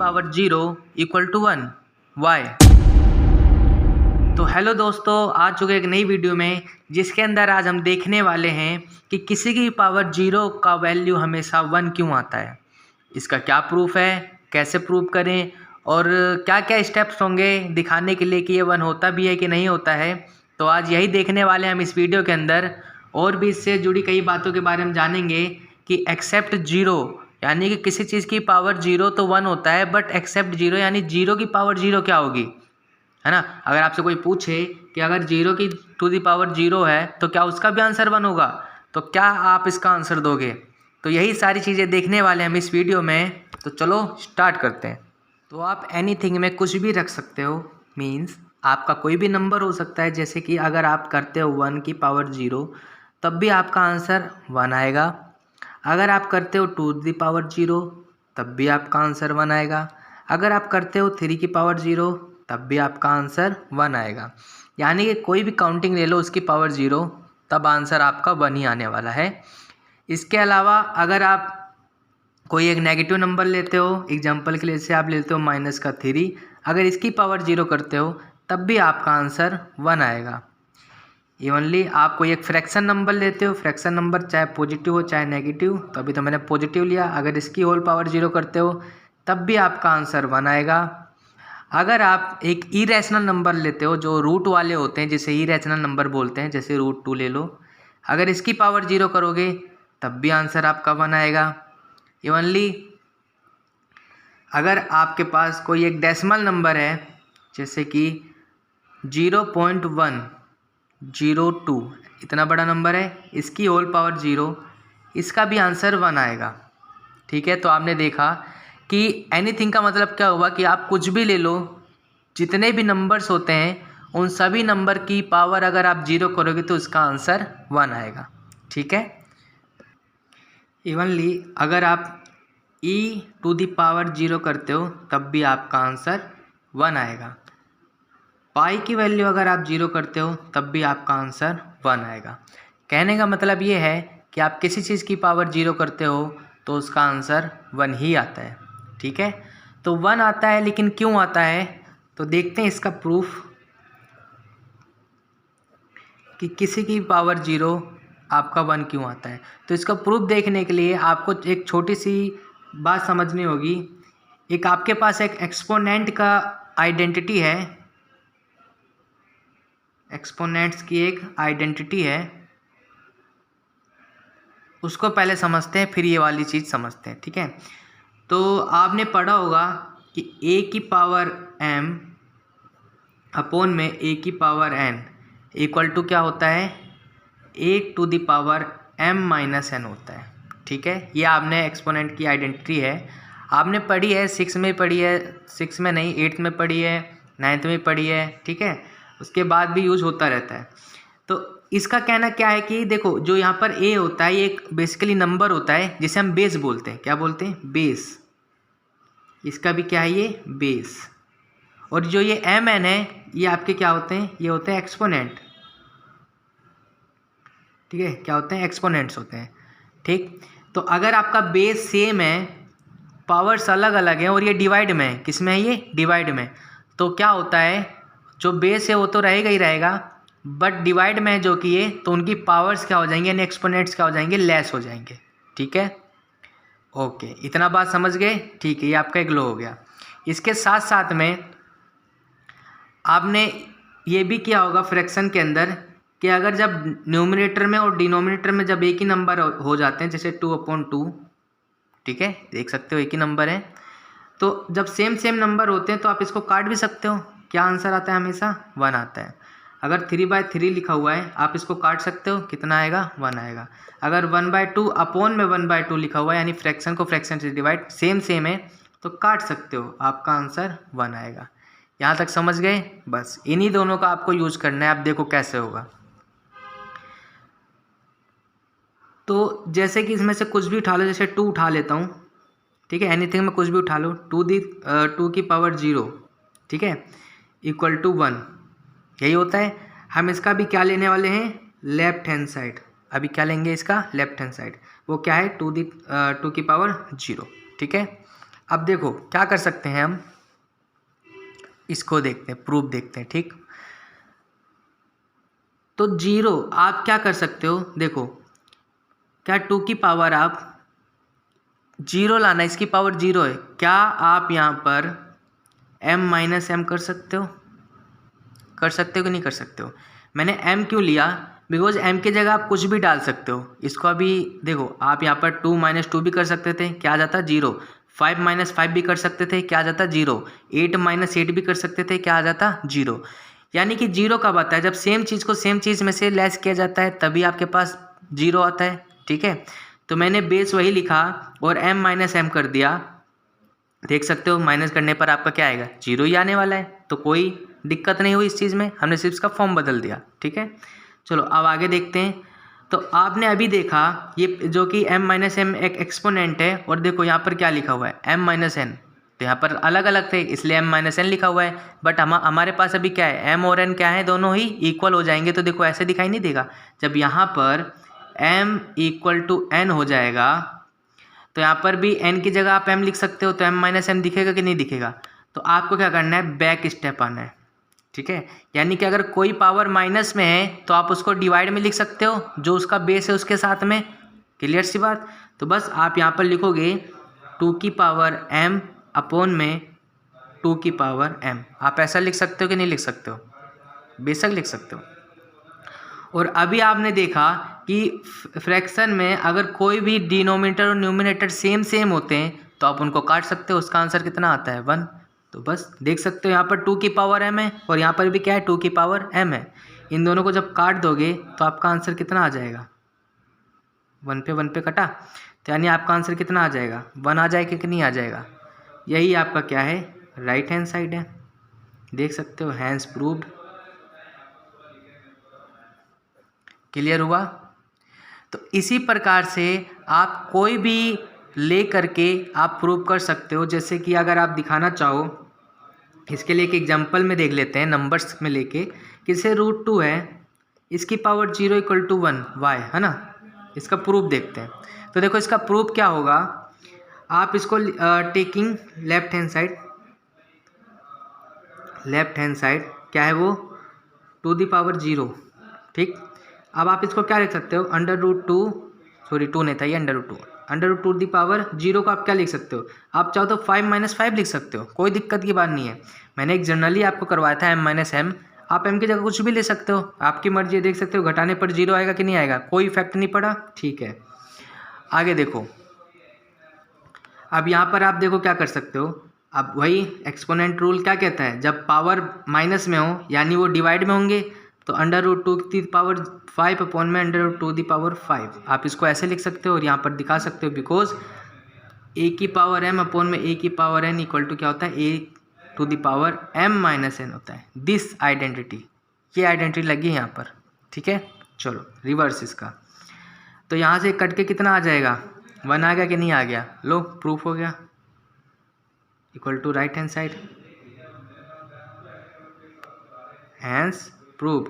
Power 0 equal to 1। Why? तो hello दोस्तों, आ चुके एक नई वीडियो में जिसके अंदर आज हम देखने वाले हैं कि किसी की पावर 0 का वैल्यू हमेशा 1 क्यों आता है। इसका क्या प्रूफ है, कैसे प्रूव करें और क्या क्या स्टेप्स होंगे दिखाने के लिए कि ये 1 होता भी है कि नहीं होता है। तो आज यही देखने वाले हैं हम इस वीडियो के अंदर। और भी इससे जुड़ी कई बातों के बारे में जानेंगे कि एक्सेप्ट 0 यानी कि किसी चीज़ की पावर 0 तो 1 होता है, बट एक्सेप्ट 0 यानी 0 की पावर 0 क्या होगी, है ना। अगर आपसे कोई पूछे कि अगर 0 की टू दी पावर 0 है तो क्या उसका भी आंसर 1 होगा, तो क्या आप इसका आंसर दोगे। तो यही सारी चीज़ें देखने वाले हैं हम इस वीडियो में। तो चलो स्टार्ट करते हैं। तो आप एनीथिंग में कुछ भी रख सकते हो, मीन्स आपका कोई भी नंबर हो सकता है। जैसे कि अगर आप करते हो 1 की पावर 0 तब भी आपका आंसर 1 आएगा। अगर आप करते हो 2 दी पावर 0 तब भी आपका आंसर 1 आएगा। अगर आप करते हो 3 की पावर 0 तब भी आपका आंसर 1 आएगा। यानी कि कोई भी काउंटिंग ले लो उसकी पावर 0 तब आंसर आपका 1 ही आने वाला है। इसके अलावा अगर आप कोई एक नेगेटिव नंबर लेते हो, एग्जांपल के लिए जैसे आप लेते हो -3, अगर इसकी पावर 0 करते हो तब भी आपका आंसर 1 आएगा। इवनली आप कोई एक फ्रैक्शन नंबर लेते हो, फ्रैक्शन नंबर चाहे पॉजिटिव हो चाहे नेगेटिव, तो अभी तो मैंने पॉजिटिव लिया, अगर इसकी होल पावर 0 करते हो तब भी आपका आंसर 1 आएगा। अगर आप एक इरेशनल नंबर लेते हो जो रूट वाले होते हैं, जिसे इरेशनल नंबर बोलते हैं, जैसे √2 ले लो, अगर इसकी पावर 0 करोगे तब भी आंसर आपका 1 आएगा। इवनली अगर आपके पास कोई एक डेसिमल नंबर है जैसे कि 0.102, इतना बड़ा नंबर है, इसकी होल पावर 0, इसका भी आंसर 1 आएगा। ठीक है, तो आपने देखा कि एनीथिंग का मतलब क्या हुआ कि आप कुछ भी ले लो, जितने भी नंबर्स होते हैं उन सभी नंबर की पावर अगर आप 0 करोगे तो उसका आंसर 1 आएगा। ठीक है। इवनली अगर आप e⁻0 करते हो तब भी आपका आंसर 1 आएगा। पाई की वैल्यू अगर आप 0 करते हो तब भी आपका आंसर 1 आएगा। कहने का मतलब ये है कि आप किसी चीज़ की पावर 0 करते हो तो उसका आंसर 1 ही आता है। ठीक है, तो 1 आता है, लेकिन क्यों आता है तो देखते हैं इसका प्रूफ कि किसी की पावर 0 आपका 1 क्यों आता है। तो इसका प्रूफ देखने के लिए आपको एक छोटी सी बात समझनी होगी। एक आपके पास एक एक्सपोनेंट का आइडेंटिटी है, एक्सपोनेंट्स की एक आइडेंटिटी है, उसको पहले समझते हैं फिर ये वाली चीज़ समझते हैं। ठीक है, तो आपने पढ़ा होगा कि a की पावर m अपॉन में a की पावर n इक्वल टू क्या होता है, a⁻m-n होता है। ठीक है, ये आपने एक्सपोनेंट की आइडेंटिटी है, आपने पढ़ी है, 6 में पढ़ी है, 6 में नहीं 8th में पढ़ी है, 9th में पढ़ी है। ठीक है, उसके बाद भी यूज होता रहता है। तो इसका कहना क्या है कि देखो, जो यहाँ पर a होता है ये एक बेसिकली नंबर होता है जिसे हम बेस बोलते हैं। क्या बोलते हैं? बेस। इसका भी क्या है, ये बेस। और जो ये mn है ये आपके क्या होते हैं, ये होते हैं एक्सपोनेंट। ठीक है, क्या होते हैं? एक्सपोनेंट्स होते हैं। ठीक, तो अगर आपका बेस सेम है, पावर्स अलग अलग हैं और ये डिवाइड में है, किस में है? ये डिवाइड में। तो क्या होता है, जो बेस है वो तो रहेगा ही रहेगा, बट डिवाइड में है जो कि ये, तो उनकी पावर्स क्या हो जाएंगे, यानी एक्सपोनेंट्स क्या हो जाएंगे, लेस हो जाएंगे। ठीक है, ओके, इतना बात समझ गए। ठीक है, ये आपका एक लो हो गया। इसके साथ साथ में आपने ये भी किया होगा फ्रैक्शन के अंदर कि अगर जब न्यूमरेटर में और डिनोमिनेटर में जब एक ही नंबर हो जाते हैं, जैसे 2/2, ठीक है, देख सकते हो एक ही नंबर है, तो जब सेम सेम नंबर होते हैं तो आप इसको काट भी सकते हो। क्या आंसर आता है? हमेशा 1 आता है। अगर 3/3 लिखा हुआ है आप इसको काट सकते हो, कितना आएगा? 1 आएगा। अगर 1/2 अपॉन में 1/2 लिखा हुआ है, यानी फ्रैक्शन को फ्रैक्शन से डिवाइड सेम सेम है, तो काट सकते हो, आपका आंसर 1 आएगा। यहाँ तक समझ गए? बस इन्हीं दोनों का आपको यूज करना है। आप देखो कैसे होगा। तो जैसे कि इसमें से कुछ भी उठा लो, जैसे 2 उठा लेता हूँ। ठीक है, एनीथिंग में कुछ भी उठा लो, 2 की पावर 0, ठीक है, इक्वल टू 1, यही होता है। हम इसका भी क्या लेने वाले हैं? Left hand side. अभी क्या लेंगे इसका? Left hand side. वो क्या है? 2 की पावर 0। ठीक है, अब देखो क्या कर सकते हैं हम, इसको देखते हैं, प्रूफ देखते हैं। ठीक, तो जीरो आप क्या कर सकते हो, देखो क्या 2 की पावर आप जीरो लाना, इसकी पावर जीरो है, क्या आप यहाँ पर m माइनस एम कर सकते हो, कर सकते हो कि नहीं कर सकते हो। मैंने m क्यों लिया, बिकॉज m की जगह आप कुछ भी डाल सकते हो। इसको अभी देखो, आप यहाँ पर 2 माइनस 2 भी कर सकते थे, क्या आ जाता, जीरो। 5 माइनस 5 भी कर सकते थे, क्या आ जाता, जीरो। 8 माइनस 8 भी कर सकते थे, क्या आ जाता, जीरो। यानी कि जीरो कब आता है, जब सेम चीज़ को सेम चीज़ में से लेस किया जाता है, तभी आपके पास जीरो आता है। ठीक है, तो मैंने बेस वही लिखा और m माइनस एम कर दिया। देख सकते हो माइनस करने पर आपका क्या आएगा, जीरो ही आने वाला है, तो कोई दिक्कत नहीं हुई इस चीज़ में, हमने सिर्फ इसका फॉर्म बदल दिया। ठीक है, चलो अब आगे देखते हैं। तो आपने अभी देखा ये जो कि m माइनस एम एक एक्सपोनेंट है, और देखो यहाँ पर क्या लिखा हुआ है, m माइनस एन। तो यहाँ पर अलग अलग थे इसलिए m माइनस एन लिखा हुआ है, बट हमारे पास अभी क्या है, m और n क्या है, दोनों ही इक्वल हो जाएंगे। तो देखो ऐसे दिखाई नहीं देगा, जब यहाँ पर m इक्वल टू n हो जाएगा, तो यहाँ पर भी n की जगह आप m लिख सकते हो, तो m माइनस एम दिखेगा कि नहीं दिखेगा। तो आपको क्या करना है, बैक स्टेप आना है। ठीक है, यानी कि अगर कोई पावर माइनस में है तो आप उसको डिवाइड में लिख सकते हो, जो उसका बेस है उसके साथ में। क्लियर सी बात। तो बस आप यहाँ पर लिखोगे 2 की पावर m अपॉन में 2 की पावर m। आप ऐसा लिख सकते हो कि नहीं लिख सकते हो, बेशक लिख सकते हो। और अभी आपने देखा कि फ्रैक्शन में अगर कोई भी डिनोमिनेटर और न्यूमिनेटर सेम सेम होते हैं तो आप उनको काट सकते हो, उसका आंसर कितना आता है, 1। तो बस देख सकते हो यहाँ पर 2 की पावर m है और यहाँ पर भी क्या है, 2 की पावर m है। इन दोनों को जब काट दोगे तो आपका आंसर कितना आ जाएगा, 1 पे कटा, तो यानी आपका आंसर कितना आ जाएगा, 1 आ जाएगा कि नहीं आ जाएगा। यही आपका क्या है, राइट हैंड साइड है। देख सकते हो, हैंस प्रूव्ड। क्लियर हुआ। तो इसी प्रकार से आप कोई भी ले करके आप प्रूव कर सकते हो। जैसे कि अगर आप दिखाना चाहो, इसके लिए एक एग्जांपल में देख लेते हैं, नंबर्स में लेके, किसे √2 है, इसकी पावर 0 इक्वल टू 1 वाई, है ना। इसका प्रूफ देखते हैं। तो देखो इसका प्रूफ क्या होगा, आप इसको टेकिंग लेफ्ट हैंड साइड क्या है वो, टू द पावर 0। ठीक, अब आप इसको क्या लिख सकते हो, √2, सॉरी 2 नहीं था ये, √2 दी पावर 0 को आप क्या लिख सकते हो, आप चाहो तो 5 माइनस 5 लिख सकते हो, कोई दिक्कत की बात नहीं है। मैंने एक जनरली आपको करवाया था m माइनस एम, आप m की जगह कुछ भी ले सकते हो, आपकी मर्जी है। देख सकते हो घटाने पर 0 आएगा कि नहीं आएगा, कोई इफेक्ट नहीं पड़ा। ठीक है, आगे देखो। अब यहाँ पर आप देखो क्या कर सकते हो, अब वही एक्सपोनेंट रूल क्या कहता है, जब पावर माइनस में हो यानी वो डिवाइड में होंगे, तो √2 की पावर 5 अपॉन में √2 दी पावर 5, आप इसको ऐसे लिख सकते हो और यहाँ पर दिखा सकते हो, बिकॉज a की पावर m अपॉन में a की पावर n इक्वल टू क्या होता है, a to the power m minus n होता है। दिस आइडेंटिटी, ये आइडेंटिटी लगी यहाँ पर। ठीक है, चलो रिवर्स इसका। तो यहाँ से कट के कितना आ जाएगा, 1 आ गया कि नहीं आ गया, लो प्रूफ हो गया, equal to right hand side, hence proved.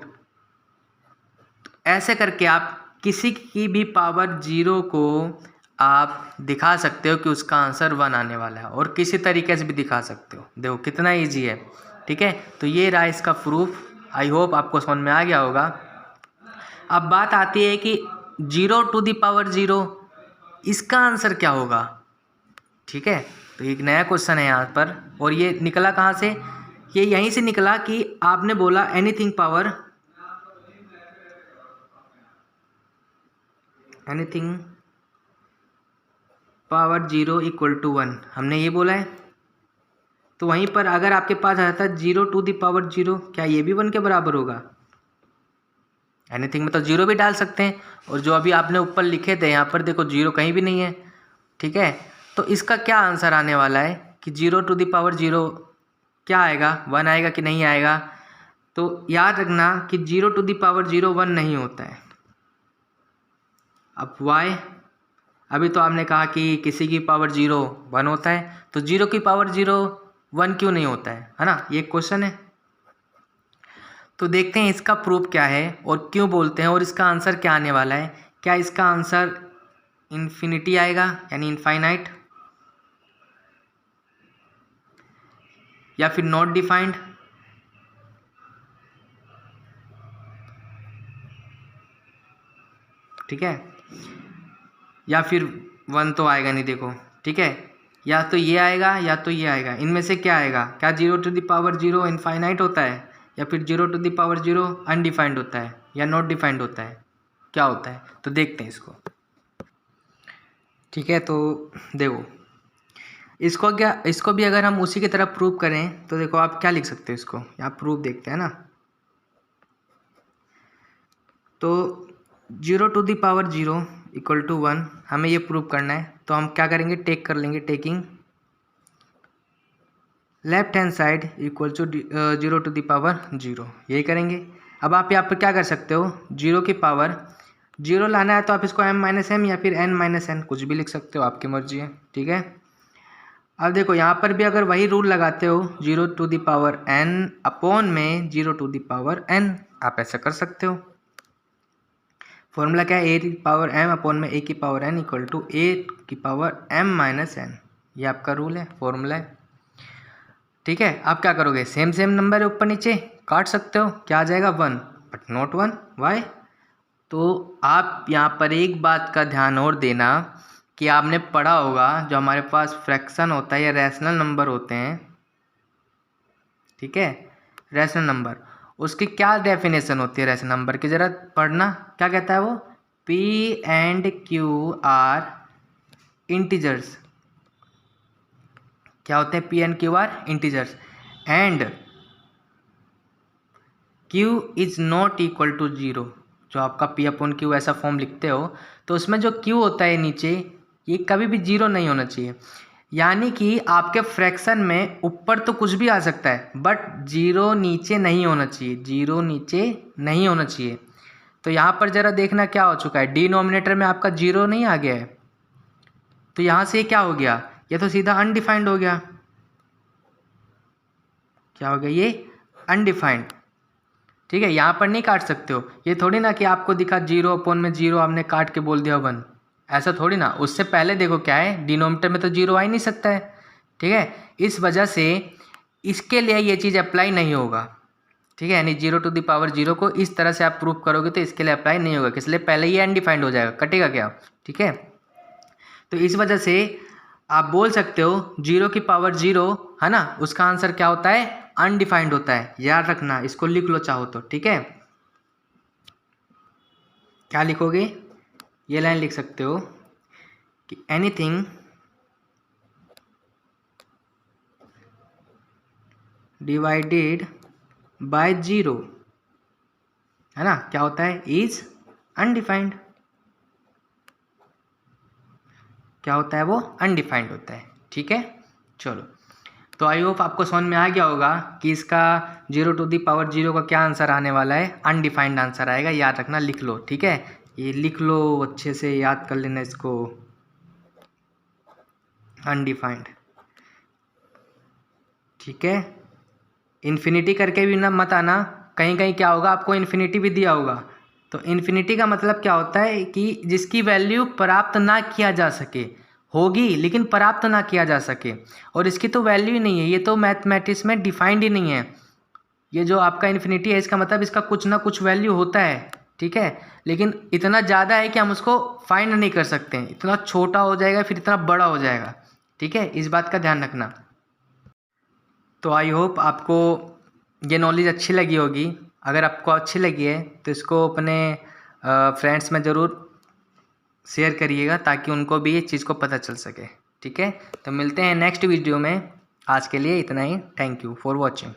ऐसे करके आप किसी की भी पावर 0 को आप दिखा सकते हो कि उसका आंसर 1 आने वाला है, और किसी तरीके से भी दिखा सकते हो। देखो कितना इजी है। ठीक है, तो ये रहा इसका प्रूफ। आई होप आपको समझ में आ गया होगा। अब बात आती है कि 0 टू दी पावर 0 इसका आंसर क्या होगा। ठीक है, तो एक नया क्वेश्चन है यहाँ पर, और ये निकला कहाँ से, ये यहीं से निकला कि आपने बोला एनीथिंग पावर 0 इक्वल टू 1, हमने ये बोला है। तो वहीं पर अगर आपके पास आता है 0 टू दी पावर 0, क्या ये भी 1 के बराबर होगा। एनीथिंग में तो 0 भी डाल सकते हैं, और जो अभी आपने ऊपर लिखे थे यहाँ पर देखो 0 कहीं भी नहीं है। ठीक है, तो इसका क्या आंसर आने वाला है कि 0 टू दी पावर 0 क्या आएगा, 1 आएगा कि नहीं आएगा। तो याद रखना कि 0 टू दी पावर 0 1 नहीं होता है। अब वाई, अभी तो आपने कहा कि किसी की पावर 0 1 होता है, तो 0 की पावर 0 1 क्यों नहीं होता है ना, ये क्वेश्चन है। तो देखते हैं इसका प्रूफ क्या है और क्यों बोलते हैं, और इसका आंसर क्या आने वाला है। क्या इसका आंसर इन्फिनिटी आएगा, यानी इनफाइनाइट। या फिर नॉट डिफाइंड, ठीक है, या फिर 1 तो आएगा नहीं देखो, ठीक है, या तो ये आएगा या तो ये आएगा, इनमें से क्या आएगा? क्या 0⁻0 इनफाइनाइट होता है, या फिर 0⁻0 अनडिफाइंड होता है, या नॉट डिफाइंड होता है, क्या होता है? तो देखते हैं इसको, ठीक है। तो देखो इसको भी अगर हम उसी की तरह प्रूव करें तो देखो आप क्या लिख सकते हो, इसको यहाँ प्रूफ देखते हैं ना। तो 0⁻0 = 1 हमें ये प्रूव करना है, तो हम क्या करेंगे, टेक कर लेंगे, taking left hand side equal to 0⁻0, यही करेंगे। अब आप यहाँ पर क्या कर सकते हो, 0 की पावर 0 लाना है तो आप इसको m-m या फिर n-n कुछ भी लिख सकते हो, आपकी मर्जी है, ठीक है। अब देखो यहाँ पर भी अगर वही रूल लगाते हो 0⁻n अपॉन में 0⁻n, आप ऐसा कर सकते हो। फॉर्मूला क्या है, a⁻m अपॉन में a⁻n = a⁻m-n, ये आपका रूल है, फॉर्मूला है, ठीक है। आप क्या करोगे, सेम नंबर है, ऊपर नीचे काट सकते हो, क्या आ जाएगा 1 बट नॉट 1, वाई? तो आप यहाँ पर एक बात का ध्यान और देना कि आपने पढ़ा होगा जो हमारे पास फ्रैक्शन होता है या रैशनल नंबर होते हैं, ठीक है, रैशनल नंबर, उसकी क्या डेफिनेशन होती है रैशनल नंबर की, ज़रा पढ़ना, क्या कहता है वो, P and Q are integers, क्या होते हैं, P and Q are integers and Q is not equal to 0। जो आपका P/Q ऐसा फॉर्म लिखते हो तो उसमें जो Q होता है नीचे, ये कभी भी 0 नहीं होना चाहिए, यानी कि आपके फ्रैक्शन में ऊपर तो कुछ भी आ सकता है बट 0 नीचे नहीं होना चाहिए, 0 नीचे नहीं होना चाहिए। तो यहाँ पर ज़रा देखना क्या हो चुका है, डिनोमिनेटर में आपका 0 नहीं आ गया है, तो यहाँ से क्या हो गया, ये तो सीधा अनडिफाइंड हो गया, क्या हो गया, ये अनडिफाइंड, ठीक है। यहाँ पर नहीं काट सकते हो, ये थोड़ी ना कि आपको दिखा 0/0 आपने काट के बोल दिया 1, ऐसा थोड़ी ना। उससे पहले देखो क्या है, डिनोमिनेटर में तो 0 आ ही नहीं सकता है, ठीक है। इस वजह से इसके लिए ये चीज़ अप्लाई नहीं होगा, ठीक है, यानी 0⁻0 को इस तरह से आप प्रूफ करोगे तो इसके लिए अप्लाई नहीं होगा, इसलिए पहले ये अनडिफाइंड हो जाएगा, कटेगा क्या, ठीक है। तो इस वजह से आप बोल सकते हो 0⁻0 है ना, उसका आंसर क्या होता है, अनडिफाइंड होता है, याद रखना, इसको लिख लो चाहो तो, ठीक है। क्या लिखोगे, ये लाइन लिख सकते हो कि एनीथिंग डिवाइडेड बाय 0 है ना, क्या होता है, इज अनडिफाइंड, क्या होता है, वो अनडिफाइंड होता है, ठीक है। चलो, तो आई होप आपको समझ में आ गया होगा कि इसका 0⁻0 का क्या आंसर आने वाला है, अनडिफाइंड आंसर आएगा, याद रखना, लिख लो, ठीक है, ये लिख लो, अच्छे से याद कर लेना इसको, अनडिफाइंड, ठीक है। इन्फिनिटी करके भी ना मत आना, कहीं कहीं क्या होगा, आपको इन्फिनिटी भी दिया होगा, तो इन्फिनिटी का मतलब क्या होता है कि जिसकी वैल्यू प्राप्त ना किया जा सके, होगी लेकिन प्राप्त ना किया जा सके, और इसकी तो वैल्यू ही नहीं है, ये तो मैथमेटिक्स में डिफाइंड ही नहीं है, ये जो आपका इन्फिनिटी है इसका मतलब इसका कुछ ना कुछ वैल्यू होता है, ठीक है, लेकिन इतना ज़्यादा है कि हम उसको फाइंड नहीं कर सकते हैं, इतना छोटा हो जाएगा फिर इतना बड़ा हो जाएगा, ठीक है, इस बात का ध्यान रखना। तो आई होप आपको ये नॉलेज अच्छी लगी होगी, अगर आपको अच्छी लगी है तो इसको अपने फ्रेंड्स में ज़रूर शेयर करिएगा ताकि उनको भी ये चीज़ को पता चल सके, ठीक है। तो मिलते हैं नेक्स्ट वीडियो में, आज के लिए इतना ही, थैंक यू फॉर वॉचिंग।